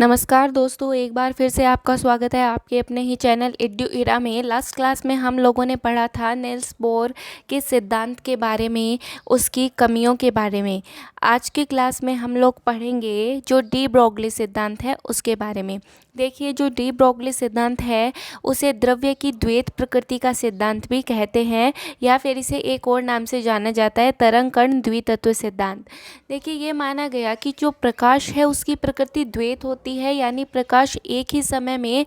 नमस्कार दोस्तों, एक बार फिर से आपका स्वागत है आपके अपने ही चैनल एड्यू इरा में। लास्ट क्लास में हम लोगों ने पढ़ा था नील्स बोर के सिद्धांत के बारे में, उसकी कमियों के बारे में। आज की क्लास में हम लोग पढ़ेंगे जो डी ब्रोगली सिद्धांत है उसके बारे में। देखिए, जो डी ब्रोगली सिद्धांत है उसे द्रव्य की द्वैत प्रकृति का सिद्धांत भी कहते हैं, या फिर इसे एक और नाम से जाना जाता है तरंग कण द्वितत्व सिद्धांत। देखिए, ये माना गया कि जो प्रकाश है उसकी प्रकृति द्वैत होती है, यानी प्रकाश एक ही समय में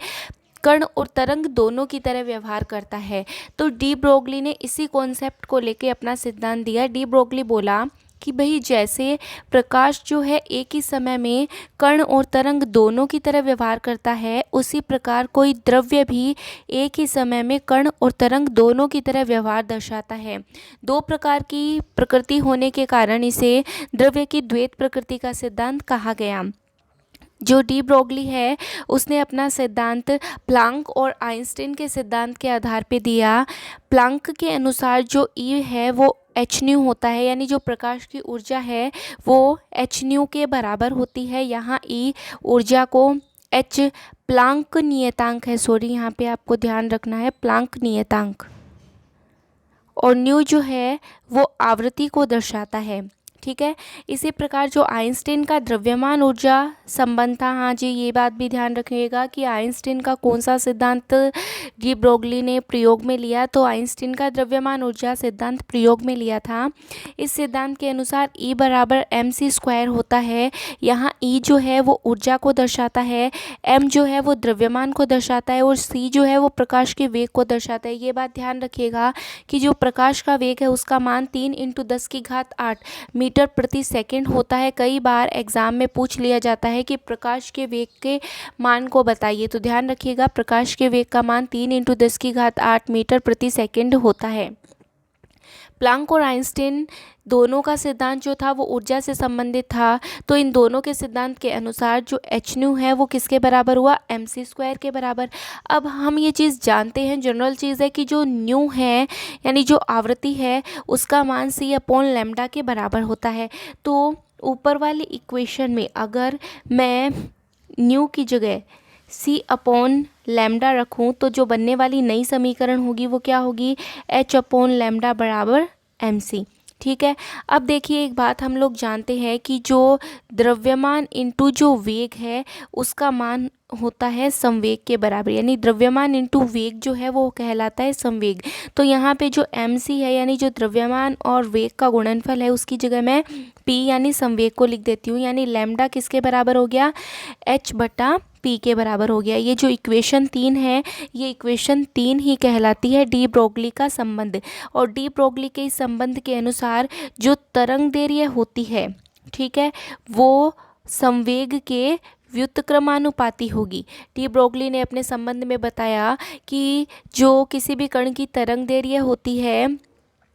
कण और तरंग दोनों की तरह व्यवहार करता है। तो डी ब्रोगली ने इसी कॉन्सेप्ट को लेके अपना सिद्धांत दिया। डी ब्रोगली बोला कि भाई, जैसे प्रकाश जो है एक ही समय में कण और तरंग दोनों की तरह व्यवहार करता है, उसी प्रकार कोई द्रव्य भी एक ही समय में कण और तरंग दोनों की तरह व्यवहार दर्शाता है। दो प्रकार की प्रकृति होने के कारण इसे द्रव्य की द्वैत प्रकृति का सिद्धांत कहा गया। जो डी ब्रोगली है उसने अपना सिद्धांत प्लांक और आइंस्टीन के सिद्धांत के आधार पे दिया। प्लांक के अनुसार जो ई है वो एच न्यू होता है, यानी जो प्रकाश की ऊर्जा है वो एच न्यू के बराबर होती है। यहाँ ई ऊर्जा को एच प्लांक नियतांक है, यहाँ पे आपको ध्यान रखना है, प्लांक नियतांक, और न्यू जो है वो आवृत्ति को दर्शाता है। ठीक है। इसी प्रकार जो आइंस्टीन का द्रव्यमान ऊर्जा संबंध था, हाँ जी, ये बात भी ध्यान रखिएगा कि आइंस्टीन का कौन सा सिद्धांत डी ब्रोगली ने प्रयोग में लिया। तो आइंस्टीन का द्रव्यमान ऊर्जा सिद्धांत प्रयोग में लिया था। इस सिद्धांत के अनुसार E बराबर mc² होता है। यहाँ E जो है वो ऊर्जा को दर्शाता है, m जो है वो द्रव्यमान को दर्शाता है, और c जो है वो प्रकाश के वेग को दर्शाता है। ये बात ध्यान रखिएगा कि जो प्रकाश का वेग है उसका मान 3 × 10⁸ मीटर प्रति सेकंड होता है। कई बार एग्जाम में पूछ लिया जाता है कि प्रकाश के वेग के मान को बताइए, तो ध्यान रखिएगा प्रकाश के वेग का मान 3 × 10⁸ मीटर प्रति सेकंड होता है। प्लांक और आइंस्टीन दोनों का सिद्धांत जो था वो ऊर्जा से संबंधित था। तो इन दोनों के सिद्धांत के अनुसार जो एच न्यू है वो किसके बराबर हुआ, mc² के बराबर। अब हम ये चीज़ जानते हैं, जनरल चीज़ है कि जो न्यू है यानी जो आवृत्ति है उसका मान c/λ के बराबर होता है। तो ऊपर वाली इक्वेशन में अगर मैं न्यू की जगह c/λ रखूं तो जो बनने वाली नई समीकरण होगी वो क्या होगी, h/λ बराबर mc। ठीक है। अब देखिए, एक बात हम लोग जानते हैं कि जो द्रव्यमान इंटू जो वेग है उसका मान होता है संवेग के बराबर, यानी द्रव्यमान इंटू वेग जो है वो कहलाता है संवेग। तो यहाँ पे जो mc है यानी जो द्रव्यमान और वेग का गुणनफल है उसकी जगह मैं p यानी संवेग को लिख देती हूँ, यानी लैम्डा किसके बराबर हो गया, h/p के बराबर हो गया। ये जो इक्वेशन 3 है ये इक्वेशन 3 ही कहलाती है डी ब्रोगली का संबंध। और डी ब्रोगली के इस संबंध के अनुसार जो तरंग दैर्घ्य होती है, ठीक है, वो संवेग के व्युत्क्रमानुपाती होगी। डी ब्रोगली ने अपने संबंध में बताया कि जो किसी भी कण की तरंग दैर्घ्य होती है,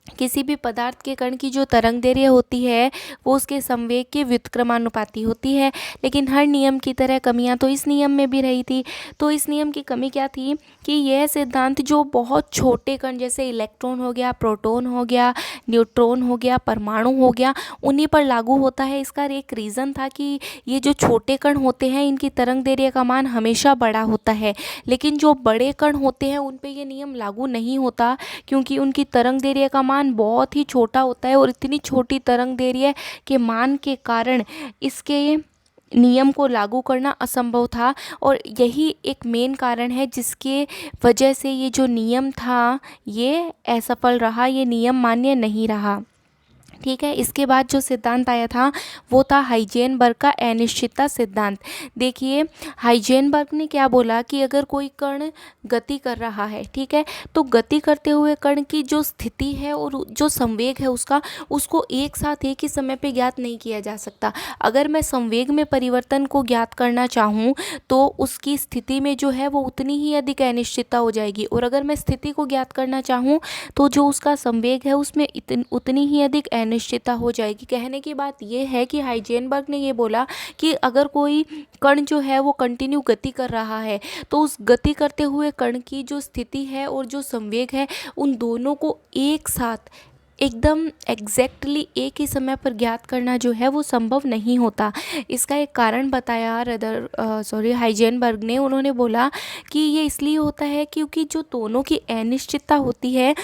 किसी भी पदार्थ के कण की जो तरंग दैर्घ्य होती है वो उसके संवेग के व्युत्क्रमानुपाती होती है। लेकिन हर नियम की तरह कमियां तो इस नियम में भी रही थी। तो इस नियम की कमी क्या थी कि यह सिद्धांत जो बहुत छोटे कण जैसे इलेक्ट्रॉन हो गया, प्रोटॉन हो गया, न्यूट्रॉन हो गया, परमाणु हो गया, उन्हीं पर लागू होता है। इसका एक रीज़न था कि ये जो छोटे कण होते हैं इनकी तरंग दैर्घ्य का मान हमेशा बड़ा होता है, लेकिन जो बड़े कण होते हैं उन पे ये नियम लागू नहीं होता, क्योंकि उनकी तरंग दैर्घ्य का मान बहुत ही छोटा होता है। और इतनी छोटी तरंग दैर्घ्य के मान के कारण इसके नियम को लागू करना असंभव था। और यही एक मेन कारण है जिसके वजह से ये जो नियम था ये असफल रहा, ये नियम मान्य नहीं रहा। ठीक है। इसके बाद जो सिद्धांत आया था वो था हाइजेनबर्ग का अनिश्चितता सिद्धांत। देखिए, हाइजेनबर्ग ने क्या बोला कि अगर कोई कण गति कर रहा है, ठीक है, तो गति करते हुए कण की जो स्थिति है और जो संवेग है उसको एक साथ एक ही समय पे ज्ञात नहीं किया जा सकता। अगर मैं संवेग में परिवर्तन को ज्ञात करना चाहूँ तो उसकी स्थिति में जो है वो उतनी ही अधिक अनिश्चितता हो जाएगी, और अगर मैं स्थिति को ज्ञात करना चाहूँ तो जो उसका संवेग है उसमें उतनी ही अधिक अनिश्चितता हो जाएगी। कहने की बात यह है कि हाइजेनबर्ग ने ये बोला कि अगर कोई कण जो है वो कंटिन्यू गति कर रहा है तो उस गति करते हुए कण की जो स्थिति है और जो संवेग है उन दोनों को एक साथ एकदम एग्जैक्टली एक ही समय पर ज्ञात करना जो है वो संभव नहीं होता। इसका एक कारण बताया हाइजेनबर्ग ने। उन्होंने बोला कि ये इसलिए होता है क्योंकि जो दोनों की अनिश्चितता होती है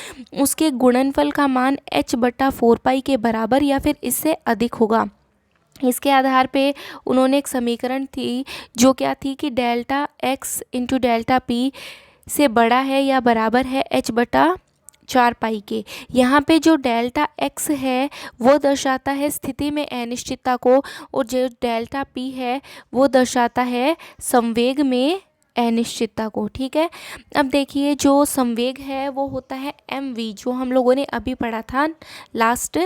उसके गुणनफल का मान h/4 के बराबर या फिर इससे अधिक होगा। इसके आधार पे उन्होंने एक समीकरण थी जो क्या थी कि delta x into delta P से बड़ा है या बराबर है h/4 के। यहाँ पे जो डेल्टा x है वो दर्शाता है स्थिति में अनिश्चितता को, और जो डेल्टा p है वो दर्शाता है संवेग में अनिश्चितता को। ठीक है, अब देखिए जो संवेग है वो होता है mv, जो हम लोगों ने अभी पढ़ा था लास्ट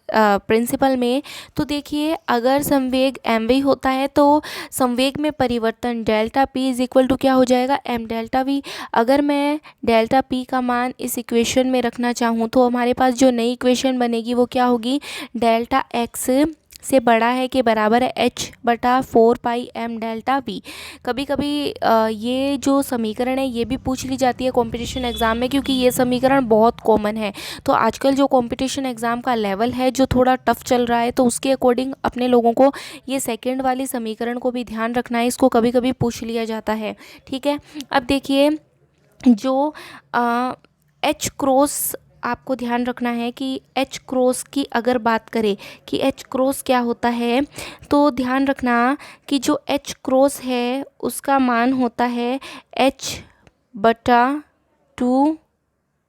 प्रिंसिपल में। तो देखिए अगर संवेग mv होता है तो संवेग में परिवर्तन delta p is equal to क्या हो जाएगा, m डेल्टा v। अगर मैं डेल्टा p का मान इस इक्वेशन में रखना चाहूँ तो हमारे पास जो नई इक्वेशन बनेगी वो क्या होगी, डेल्टा x से बड़ा है के बराबर है h/4 डेल्टा v। कभी कभी ये जो समीकरण है ये भी पूछ ली जाती है कंपटीशन एग्ज़ाम में, क्योंकि ये समीकरण बहुत कॉमन है। तो आजकल जो कंपटीशन एग्ज़ाम का लेवल है जो थोड़ा टफ चल रहा है, तो उसके अकॉर्डिंग अपने लोगों को ये सेकंड वाली समीकरण को भी ध्यान रखना है, इसको कभी कभी पूछ लिया जाता है। ठीक है, अब देखिए जो एच क्रॉस आपको ध्यान रखना है कि एच क्रॉस की अगर बात करें कि एच क्रॉस क्या होता है, तो ध्यान रखना कि जो एच क्रॉस है उसका मान होता है h/2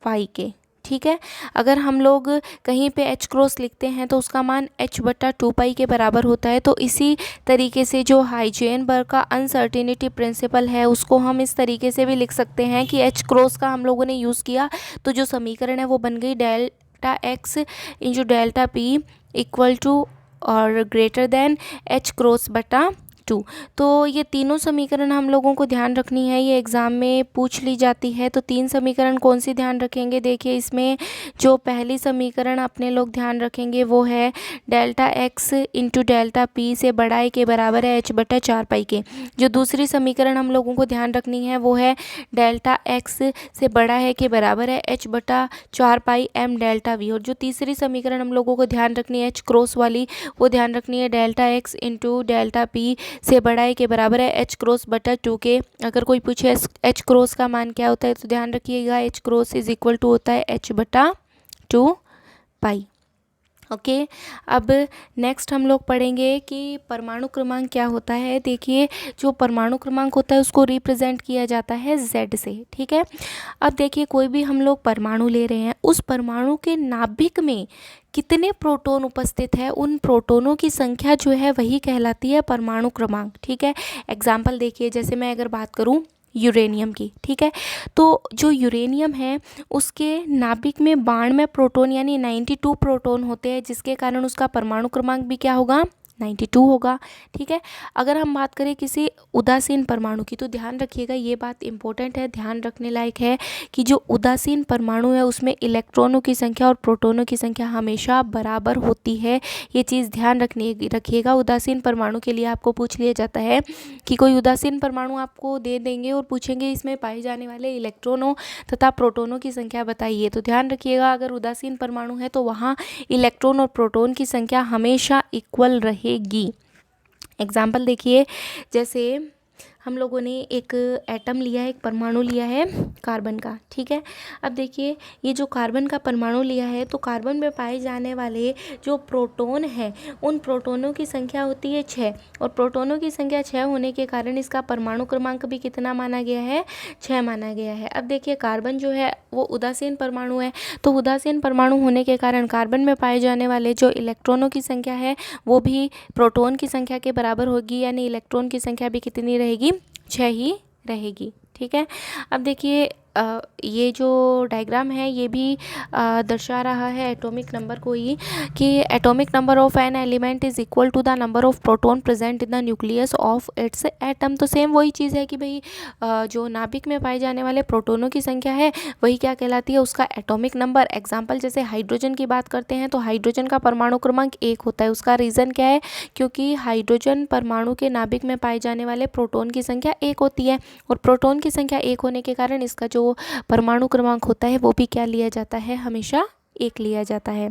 के। ठीक है, अगर हम लोग कहीं पे एच क्रॉस लिखते हैं तो उसका मान h/2 के बराबर होता है। तो इसी तरीके से जो हाइजेनबर्ग का अनसर्टेनिटी प्रिंसिपल है उसको हम इस तरीके से भी लिख सकते हैं कि एच क्रॉस का हम लोगों ने यूज़ किया तो जो समीकरण है वो बन गई delta x into delta p equal to और ग्रेटर देन h/2। तो ये तीनों समीकरण हम लोगों को ध्यान रखनी है, ये एग्ज़ाम में पूछ ली जाती है। तो 3 समीकरण कौन सी ध्यान रखेंगे, देखिए इसमें जो पहली समीकरण अपने लोग ध्यान रखेंगे वो है delta x into delta p से बड़ा है के बराबर है h/4 के। जो दूसरी समीकरण हम लोगों को ध्यान रखनी है वो है डेल्टा x से बड़ा है के बराबर है h/4 m डेल्टा v। और जो तीसरी समीकरण हम लोगों को ध्यान रखनी है एच क्रॉस वाली, वो ध्यान रखनी है delta x into delta p से बड़ा है के बराबर है h/2 के। अगर कोई पूछे h क्रॉस का मान क्या होता है तो ध्यान रखिएगा h cross is equal to होता है h/2 पाई। ओके, अब नेक्स्ट हम लोग पढ़ेंगे कि परमाणु क्रमांक क्या होता है। देखिए जो परमाणु क्रमांक होता है उसको रिप्रेजेंट किया जाता है Z से। ठीक है, अब देखिए कोई भी हम लोग परमाणु ले रहे हैं, उस परमाणु के नाभिक में कितने प्रोटॉन उपस्थित है, उन प्रोटॉनों की संख्या जो है वही कहलाती है परमाणु क्रमांक। ठीक है, एग्जाम्पल देखिए, जैसे मैं अगर बात करूँ यूरेनियम की। ठीक है, तो जो यूरेनियम है उसके नाभिक में 92 प्रोटॉन यानी 92 प्रोटॉन होते हैं, जिसके कारण उसका परमाणु क्रमांक भी क्या होगा, 92 होगा। ठीक है, अगर हम बात करें किसी उदासीन परमाणु की, तो ध्यान रखिएगा ये बात इंपॉर्टेंट है, ध्यान रखने लायक है कि जो उदासीन परमाणु है उसमें इलेक्ट्रॉनों की संख्या और प्रोटॉनों की संख्या हमेशा बराबर होती है। ये चीज़ ध्यान रखिएगा। उदासीन परमाणु के लिए आपको पूछ लिया जाता है कि कोई उदासीन परमाणु आपको दे देंगे और पूछेंगे इसमें पाए जाने वाले इलेक्ट्रॉनों तथा प्रोटॉनों की संख्या बताइए। तो ध्यान रखिएगा अगर उदासीन परमाणु है तो वहाँ इलेक्ट्रॉन और प्रोटॉन की संख्या हमेशा इक्वल रहेगी। एग्जाम्पल देखिए, जैसे हम लोगों ने एक एटम लिया है, एक परमाणु लिया है कार्बन का। ठीक है, अब देखिए ये जो कार्बन का परमाणु लिया है तो कार्बन में पाए जाने वाले जो प्रोटॉन है उन प्रोटॉनों की संख्या होती है 6, और प्रोटॉनों की संख्या 6 होने के कारण इसका परमाणु क्रमांक भी कितना माना गया है, 6 माना गया है। अब देखिए कार्बन जो है वो उदासीन परमाणु है, तो उदासीन परमाणु होने के कारण कार्बन में पाए जाने वाले जो इलेक्ट्रॉनों की संख्या है वो भी प्रोटॉन की संख्या के बराबर होगी, यानी इलेक्ट्रॉन की संख्या भी कितनी रहेगी, 6 ही रहेगी। ठीक है, अब देखिए ये जो डायग्राम है ये भी दर्शा रहा है एटॉमिक नंबर को ही, कि atomic number of an element is equal to the number of proton present in the nucleus of its atom. तो सेम वही चीज़ है कि भाई जो नाभिक में पाए जाने वाले प्रोटॉनों की संख्या है वही क्या कहलाती है, उसका एटॉमिक नंबर। एग्जाम्पल जैसे हाइड्रोजन की बात करते हैं तो हाइड्रोजन का परमाणु क्रमांक 1 होता है। उसका रीज़न क्या है, क्योंकि हाइड्रोजन परमाणु के नाभिक में पाए जाने वाले प्रोटॉन की संख्या 1 होती है, और प्रोटॉन की संख्या 1 होने के कारण इसका जो परमाणु क्रमांक होता है वो भी क्या लिया जाता है, हमेशा 1 लिया जाता है।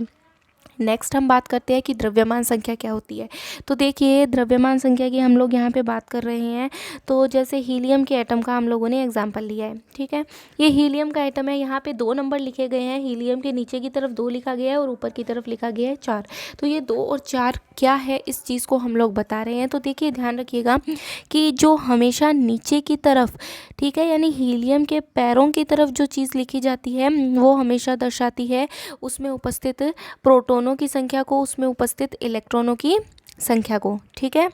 नेक्स्ट हम बात करते हैं कि द्रव्यमान संख्या क्या होती है। तो देखिए द्रव्यमान संख्या की हम लोग यहाँ पे बात कर रहे हैं। तो जैसे हीलियम के एटम का हम लोगों ने एग्जांपल लिया है, ठीक है। ये हीलियम का एटम है, यहाँ पे 2 नंबर लिखे गए हैं। हीलियम के नीचे की तरफ 2 लिखा गया है और ऊपर की तरफ लिखा गया है 4। तो ये 2 और 4 क्या है, इस चीज़ को हम लोग बता रहे हैं। तो देखिए ध्यान रखिएगा कि जो हमेशा नीचे की तरफ, ठीक है, यानी हीलियम के पैरों की तरफ जो चीज़ लिखी जाती है वो हमेशा दर्शाती है उसमें उपस्थित प्रोटॉनों की संख्या को, उसमें उपस्थित इलेक्ट्रॉनों की संख्या को, ठीक है।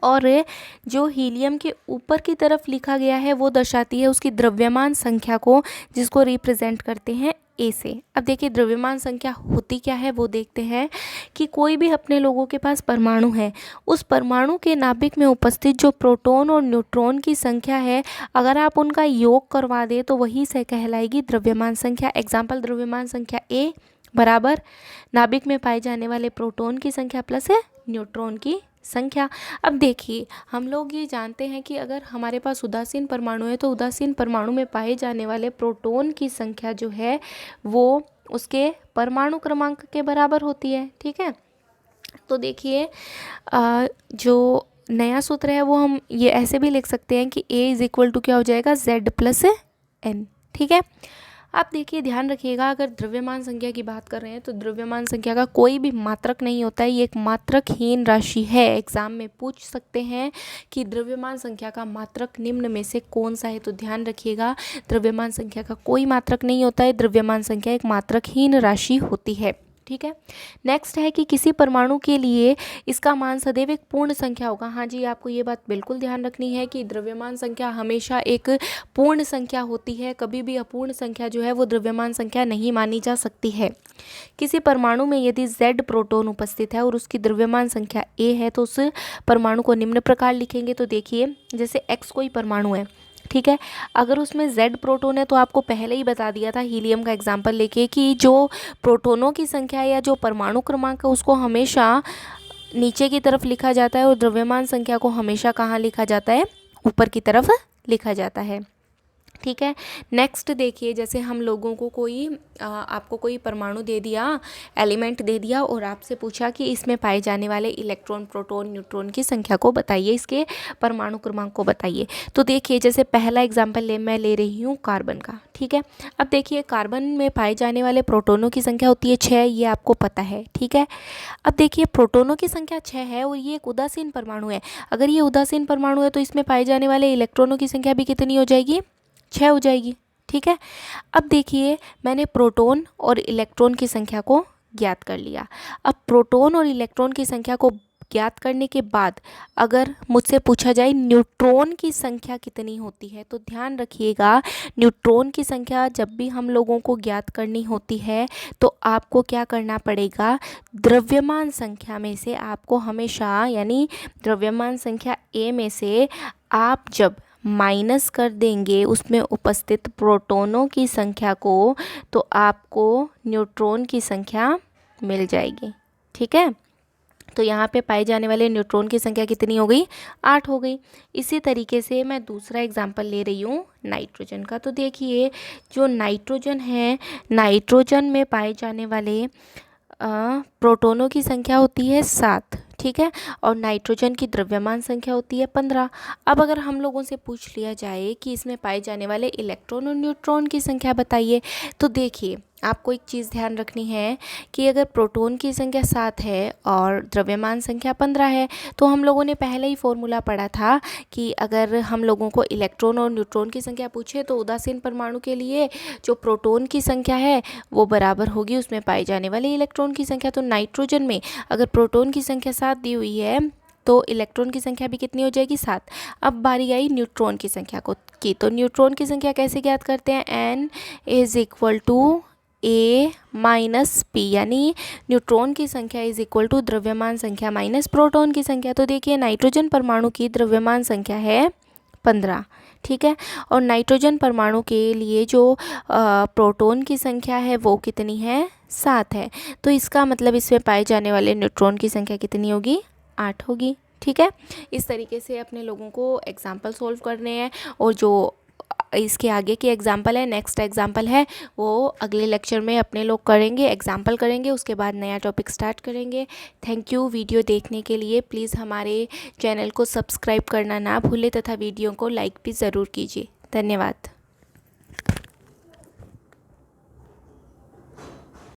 और जो हीलियम के ऊपर की तरफ लिखा गया है वो दर्शाती है उसकी द्रव्यमान संख्या को, जिसको रिप्रेजेंट करते हैं ए से। अब देखिए द्रव्यमान संख्या होती क्या है वो देखते हैं कि कोई भी अपने लोगों के पास परमाणु है, उस परमाणु के नाभिक में उपस्थित जो प्रोटॉन और न्यूट्रॉन की संख्या है, अगर आप उनका योग करवा दें तो वही से कहलाएगी द्रव्यमान संख्या। एग्जाम्पल, द्रव्यमान संख्या ए बराबर नाभिक में पाए जाने वाले प्रोटॉन की संख्या प्लस न्यूट्रॉन की संख्या। अब देखिए हम लोग ये जानते हैं कि अगर हमारे पास उदासीन परमाणु है तो उदासीन परमाणु में पाए जाने वाले प्रोटॉन की संख्या जो है वो उसके परमाणु क्रमांक के बराबर होती है, ठीक है। तो देखिए जो नया सूत्र है वो हम ये ऐसे भी लिख सकते हैं कि A इज इक्वल टू क्या हो जाएगा, Z प्लस N, ठीक है। आप देखिए ध्यान रखिएगा, अगर द्रव्यमान संख्या की बात कर रहे हैं तो द्रव्यमान संख्या का कोई भी मात्रक नहीं होता है, ये एक मात्रकहीन राशि है। एग्जाम में पूछ सकते हैं कि द्रव्यमान संख्या का मात्रक निम्न में से कौन सा है, तो ध्यान रखिएगा द्रव्यमान संख्या का कोई मात्रक नहीं होता है, द्रव्यमान संख्या एक मात्रकहीन राशि होती है, ठीक है। नेक्स्ट है कि किसी परमाणु के लिए इसका मान सदैव एक पूर्ण संख्या होगा। हाँ जी, आपको ये बात बिल्कुल ध्यान रखनी है कि द्रव्यमान संख्या हमेशा एक पूर्ण संख्या होती है, कभी भी अपूर्ण संख्या जो है वो द्रव्यमान संख्या नहीं मानी जा सकती है। किसी परमाणु में यदि Z प्रोटॉन उपस्थित है और उसकी द्रव्यमान संख्या A है तो उस परमाणु को निम्न प्रकार लिखेंगे। तो देखिए जैसे X कोई परमाणु है, ठीक है, अगर उसमें Z प्रोटॉन है तो आपको पहले ही बता दिया था हीलियम का एग्जाम्पल लेके कि जो प्रोटॉनों की संख्या या जो परमाणु क्रमांक है उसको हमेशा नीचे की तरफ लिखा जाता है और द्रव्यमान संख्या को हमेशा कहाँ लिखा जाता है, ऊपर की तरफ लिखा जाता है, ठीक है। नेक्स्ट देखिए, जैसे हम लोगों को आपको कोई परमाणु दे दिया, एलिमेंट दे दिया और आपसे पूछा कि इसमें पाए जाने वाले इलेक्ट्रॉन, प्रोटॉन, न्यूट्रॉन की संख्या को बताइए, इसके परमाणु क्रमांक को बताइए। तो देखिए जैसे पहला एग्जाम्पल मैं ले रही हूँ कार्बन का, ठीक है। अब देखिए कार्बन में पाए जाने वाले प्रोटॉनों की संख्या होती है 6, ये आपको पता है, ठीक है। अब देखिए प्रोटॉनों की संख्या 6 है और ये एक उदासीन परमाणु है। अगर ये उदासीन परमाणु है तो इसमें पाए जाने वाले इलेक्ट्रॉनों की संख्या भी कितनी हो जाएगी, 6 हो जाएगी, ठीक है। अब देखिए मैंने प्रोटॉन और इलेक्ट्रॉन की संख्या को ज्ञात कर लिया। अब प्रोटॉन और इलेक्ट्रॉन की संख्या को ज्ञात करने के बाद अगर मुझसे पूछा जाए न्यूट्रॉन की संख्या कितनी होती है, तो ध्यान रखिएगा न्यूट्रॉन की संख्या जब भी हम लोगों को ज्ञात करनी होती है तो आपको क्या करना पड़ेगा, द्रव्यमान संख्या में से आपको हमेशा, यानी द्रव्यमान संख्या A में से आप जब माइनस कर देंगे उसमें उपस्थित प्रोटॉनों की संख्या को, तो आपको न्यूट्रॉन की संख्या मिल जाएगी, ठीक है। तो यहाँ पे पाए जाने वाले न्यूट्रॉन की संख्या कितनी हो गई, 8 हो गई। इसी तरीके से मैं दूसरा एग्जाम्पल ले रही हूँ नाइट्रोजन का। तो देखिए जो नाइट्रोजन है, नाइट्रोजन में पाए जाने वाले प्रोटॉनों की संख्या होती है 7, ठीक है, और नाइट्रोजन की द्रव्यमान संख्या होती है 15। अब अगर हम लोगों से पूछ लिया जाए कि इसमें पाए जाने वाले इलेक्ट्रॉन और न्यूट्रॉन की संख्या बताइए, तो देखिए आपको एक चीज़ ध्यान रखनी है कि अगर प्रोटॉन की संख्या 7 है और द्रव्यमान संख्या 15 है तो हम लोगों ने पहले ही फॉर्मूला पढ़ा था कि अगर हम लोगों को इलेक्ट्रॉन और न्यूट्रॉन की संख्या पूछे तो उदासीन परमाणु के लिए जो प्रोटॉन की संख्या है वो बराबर होगी उसमें पाए जाने वाले इलेक्ट्रॉन की संख्या। तो नाइट्रोजन में अगर प्रोटॉन की संख्या 7 दी हुई है तो इलेक्ट्रॉन की संख्या भी कितनी हो जाएगी, 7। अब बारी आई न्यूट्रॉन की संख्या की, तो न्यूट्रॉन की संख्या कैसे ज्ञात करते हैं, N is equal to A minus P, यानी न्यूट्रॉन की संख्या इज इक्वल टू द्रव्यमान संख्या माइनस प्रोटॉन की संख्या। तो देखिए नाइट्रोजन परमाणु की द्रव्यमान संख्या है 15, ठीक है, और नाइट्रोजन परमाणु के लिए जो प्रोटॉन की संख्या है वो कितनी है, 7 है। तो इसका मतलब इसमें पाए जाने वाले न्यूट्रॉन की संख्या कितनी होगी, 8 होगी, ठीक है। इस तरीके से अपने लोगों को एग्जाम्पल सॉल्व करने हैं और जो इसके आगे की एग्जाम्पल है, नेक्स्ट एग्जाम्पल है, वो अगले लेक्चर में अपने लोग करेंगे, एग्जाम्पल करेंगे, उसके बाद नया टॉपिक स्टार्ट करेंगे। थैंक यू वीडियो देखने के लिए। प्लीज़ हमारे चैनल को सब्सक्राइब करना ना भूलें तथा वीडियो को लाइक भी ज़रूर कीजिए। धन्यवाद।